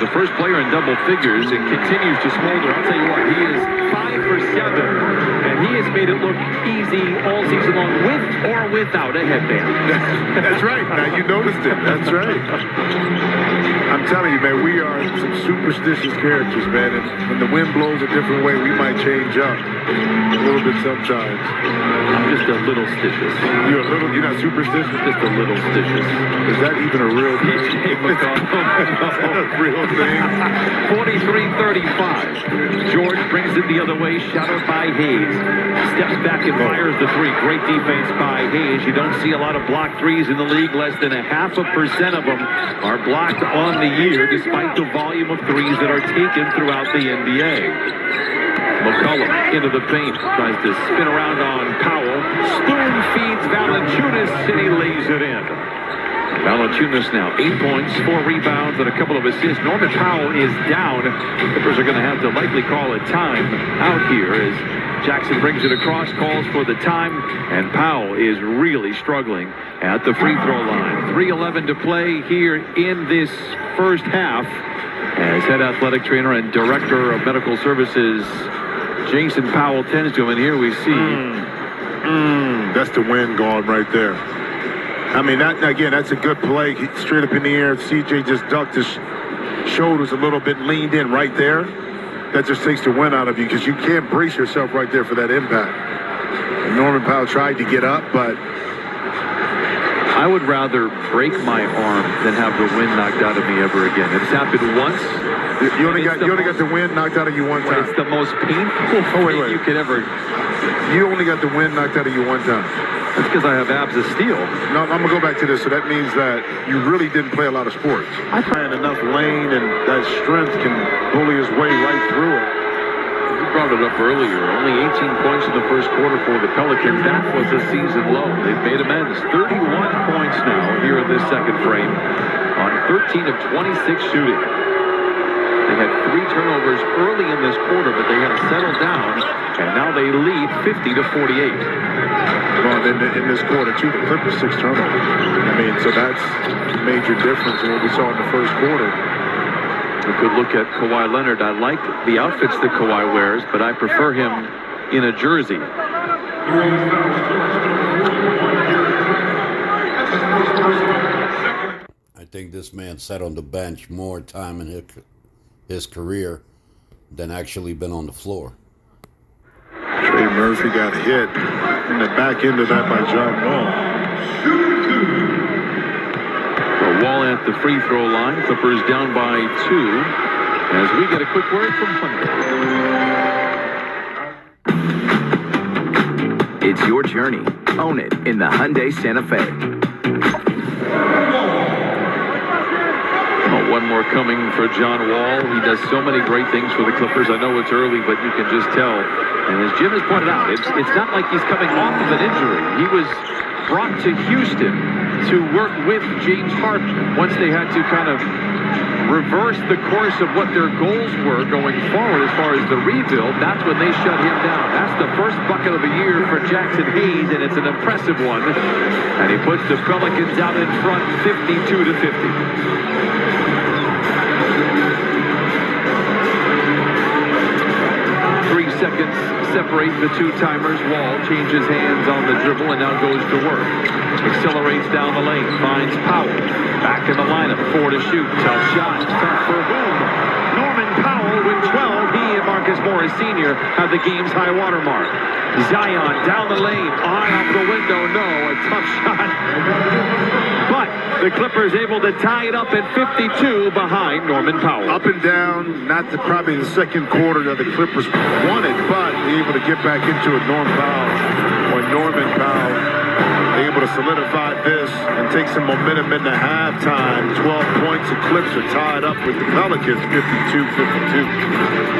the first player in double figures and continues to smolder. I'll tell you what, he is 5 for 7, and he has made it look easy all season long, with or without a headband. That's right. Now you noticed it. That's right. I'm telling you, man, we are some superstitious characters, man. And when the wind blows a different way, we might change up a little bit sometimes. I'm just a little stitious. You're not superstitious? Just a little stitious. Is that even a real thing? Is that a real thing? 43-35. George brings it the other way, shadowed by Hayes. Steps back and fires the three. Great defense by Hayes. You don't see a lot of blocked threes in the league. Less than 0.5% of them are blocked on the year, despite the volume of threes that are taken throughout the NBA. McCollum into the paint, tries to spin around on Powell. Spoon feeds Valanciunas, and he lays it in. Valanciunas now 8 points, 4 rebounds, and a couple of assists. Norman Powell is down. The Clippers are going to have to likely call a time out here as Jackson brings it across, calls for the time, and Powell is really struggling at the free throw line. 3:11 to play here in this first half as head athletic trainer and director of medical services Jason Powell tends to him, and here we see. That's the wind gone right there. I mean, that's a good play. Straight up in the air. CJ just ducked his shoulders a little bit, leaned in right there. That just takes the wind out of you because you can't brace yourself right there for that impact. And Norman Powell tried to get up, but I would rather break my arm than have the wind knocked out of me ever again. It's happened once. You only got the wind knocked out of you one time. It's the most painful thing you could ever. You only got the wind knocked out of you one time. That's because I have abs of steel. No, I'm going to go back to this. So that means that you really didn't play a lot of sports. I find enough lane and that strength can bully his way right through it. You brought it up earlier. Only 18 points in the first quarter for the Pelicans. That was a season low. They've made amends. 31 points now here in this second frame on 13 of 26 shooting. They had 3 turnovers early in this quarter, but they have settled down, and now they lead 50-48. Well, in this quarter, too, the Clippers 6 turnovers. I mean, so that's a major difference in what we saw in the first quarter. A good look at Kawhi Leonard. I like the outfits that Kawhi wears, but I prefer him in a jersey. I think this man sat on the bench more time in his career than actually been on the floor. Trey Murphy got hit in the back end of that by John Wall. Wall at the free throw line. Clippers down by 2 as we get a quick word from Hyundai. It's your journey. Own it in the Hyundai Santa Fe. One more coming for John Wall. He does so many great things for the Clippers. I know it's early, but you can just tell. And as Jim has pointed out, it's not like he's coming off of an injury. He was brought to Houston to work with James Harden once they had to kind of reverse the course of what their goals were going forward as far as the rebuild. That's when they shut him down. That's the first bucket of the year for Jackson Hayes, and it's an impressive one. And he puts the Pelicans out in front 52-50. 3 seconds separate the two timers. Wall changes hands on the dribble and now goes to work. Accelerates down the lane, finds Powell. Back in the lineup, 4 to shoot. Tough shot, tough for whom? Norman Powell with 12. He and Marcus Morris Sr. have the game's high water mark. Zion down the lane, eye off the window, no, a tough shot. But the Clippers able to tie it up at 52 behind Norman Powell. Up and down, not probably the second quarter that the Clippers wanted, but able to get back into it. Norman Powell, able to solidify this and take some momentum into halftime. 12 points. The Clips are tied up with the Pelicans, 52-52.